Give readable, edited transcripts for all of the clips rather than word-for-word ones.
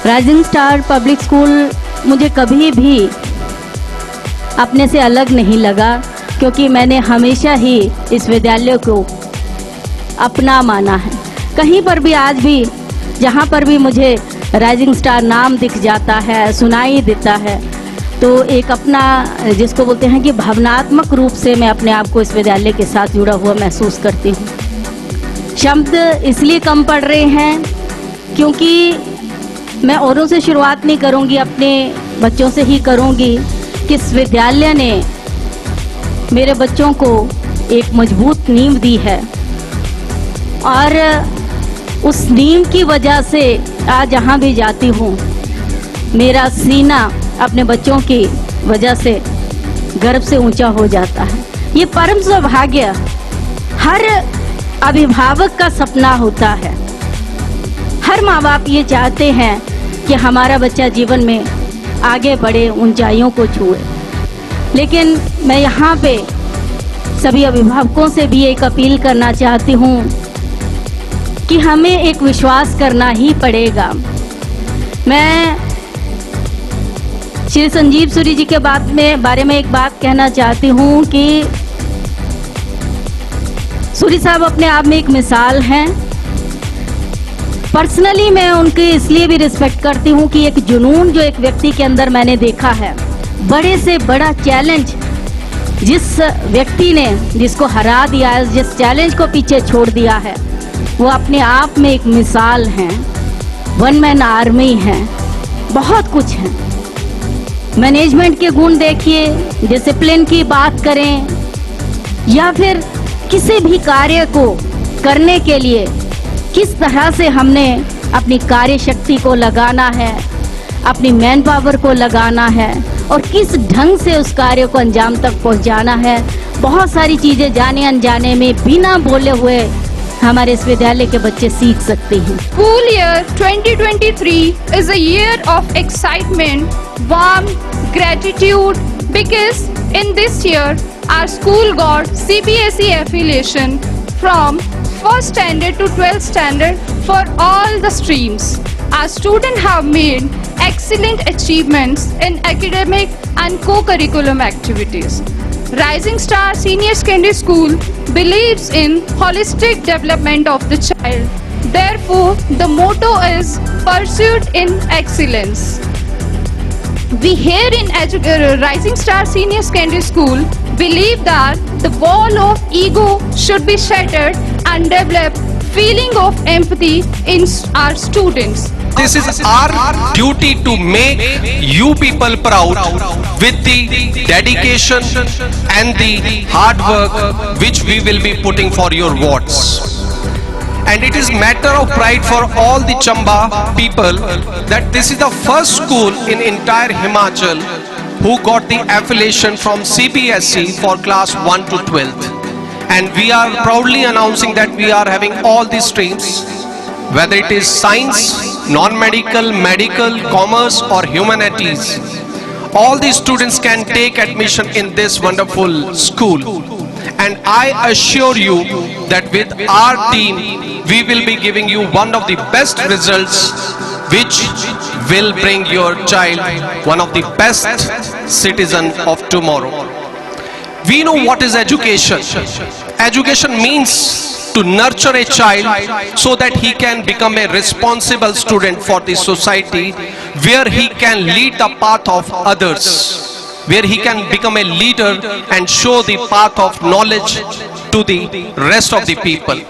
Rising star public school मुझे कभी भी अपने से अलग नहीं लगा, क्योंकि मैंने हमेशा ही इस विद्यालय को अपना माना है। कहीं पर भी आज भी जहाँ पर भी मुझे राइजिंग स्टार नाम दिख जाता है, सुनाई देता है, तो एक अपना जिसको बोलते हैं कि भावनात्मक रूप से मैं अपने आप को इस विद्यालय के साथ जुड़ा हुआ महसूस करती हूँ। शब्द इसलिए कम पड़ रहे हैं क्योंकि मैं औरों से शुरुआत नहीं करूँगी, अपने बच्चों से ही करूँगी कि इस विद्यालय ने मेरे बच्चों को एक मजबूत नींव दी है और उस नींव की वजह से आज जहाँ भी जाती हूँ मेरा सीना अपने बच्चों की वजह से गर्व से ऊंचा हो जाता है। ये परम सौभाग्य हर अभिभावक का सपना होता है। हर माँ बाप ये चाहते हैं कि हमारा बच्चा जीवन में आगे बढ़े, ऊंचाइयों को छुए। लेकिन मैं यहाँ पे सभी अभिभावकों से भी एक अपील करना चाहती हूँ कि हमें एक विश्वास करना ही पड़ेगा। मैं श्री संजीव सूरी जी के बारे में एक बात कहना चाहती हूँ कि सूरी साहब अपने आप में एक मिसाल हैं। पर्सनली मैं उनकी इसलिए भी रिस्पेक्ट करती हूँ कि एक जुनून जो एक व्यक्ति के अंदर मैंने देखा है, बड़े से बड़ा चैलेंज जिस व्यक्ति ने जिसको हरा दिया है, जिस चैलेंज को पीछे छोड़ दिया है, वो अपने आप में एक मिसाल हैं। वन मैन आर्मी हैं, बहुत कुछ है। मैनेजमेंट के गुण देखिए, डिसिप्लिन की बात करें या फिर किसी भी कार्य को करने के लिए किस तरह से हमने अपनी कार्य शक्ति को लगाना है, अपनी मैन पावर को लगाना है और किस ढंग से उस कार्य को अंजाम तक पहुंचाना है। बहुत सारी चीजें जाने अनजाने में बिना बोले हुए हमारे इस विद्यालय के बच्चे सीख सकते हैं। School year 2023 is a year of excitement, warmth, gratitude, because in this year our school got CBSE affiliation from 1st standard to 12th standard for all the streams. Our students have made excellent achievements in academic and co-curriculum activities. Rising Star Senior Secondary School believes in holistic development of the child. Therefore, the motto is pursuit in excellence. We here in Rising Star Senior Secondary School believe that the wall of ego should be shattered and develop feeling of empathy in our students. This is our duty to make you people proud with the dedication and the hard work which we will be putting for your wards. And it is matter of pride for all the Chamba people that this is the first school in entire Himachal who got the affiliation from CBSE for class 1 to 12th. And we are proudly announcing that we are having all these streams, whether it is science, non-medical, medical, commerce or humanities. All these students can take admission in this wonderful school. And I assure you that with our team, we will be giving you one of the best results which will bring your child one of the best citizen of tomorrow. We know what is education. Education means to nurture a child so that he can become a responsible student for the society, where he can lead the path of others, where he can become a leader and show the path of knowledge to the rest of the people.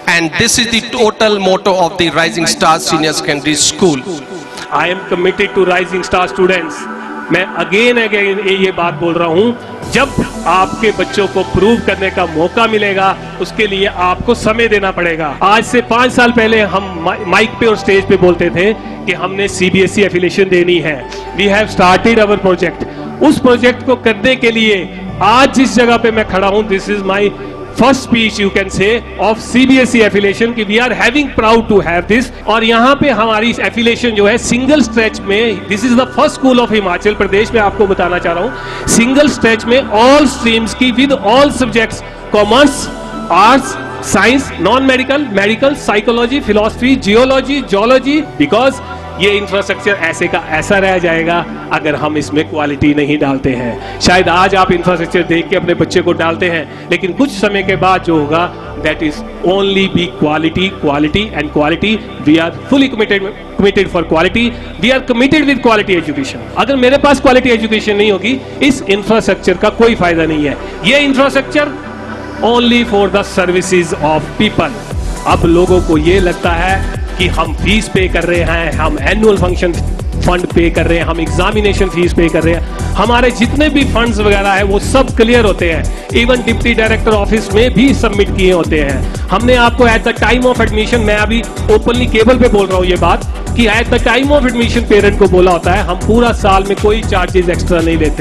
And this is the total motto of the Rising Star Senior Secondary School. I am committed to Rising Star students. मैं again ये बात बोल रहा हूँ, जब आपके बच्चों को प्रूव करने का मौका मिलेगा उसके लिए आपको समय देना पड़ेगा। आज से 5 साल पहले हम माइक पे और स्टेज पे बोलते थे कि हमने CBSE एफिलिएशन देनी है। We have started our project. उस प्रोजेक्ट को करने के लिए आज जिस जगह पे मैं खड़ा हूँ, this is my first speech you can say of CBSE affiliation कि we are having proud to have this. और यहाँ पे हमारी एफिलिएशन जो है सिंगल स्ट्रेच में, this is the first school of Himachal Pradesh में, आपको बताना चाह रहा हूँ, सिंगल स्ट्रेच में ऑल स्ट्रीम्स की with all subjects, commerce, arts, science, non medical, medical, psychology, philosophy, geology, zoology, because ये इंफ्रास्ट्रक्चर ऐसे का ऐसा रह जाएगा अगर हम इसमें क्वालिटी नहीं डालते हैं। शायद आज आप इंफ्रास्ट्रक्चर देख के अपने बच्चे को डालते हैं, लेकिन कुछ समय के बाद जो होगा that is only be quality, quality and quality. We are fully committed for quality, we are committed with quality education. अगर मेरे पास क्वालिटी एजुकेशन नहीं होगी, इस इंफ्रास्ट्रक्चर का कोई फायदा नहीं है। ये infrastructure only for the services of people. अब लोगों को ये लगता है कि हम फीस पे कर रहे हैं, हम एनुअल फंक्शन फंड पे कर रहे हैं, हम एग्जामिनेशन फीस पे कर रहे हैं, हमारे जितने भी फंड्स वगैरह है वो सब क्लियर होते हैं, इवन डिप्टी डायरेक्टर ऑफिस में भी सबमिट किए होते हैं। हमने आपको at the time of admission, मैं अभी ओपनली केबल पे बोल रहा हूँ ये बात, कि at the time of admission parent को बोला होता है हम पूरा साल में कोई चार्जेस एक्स्ट्रा नहीं लेते।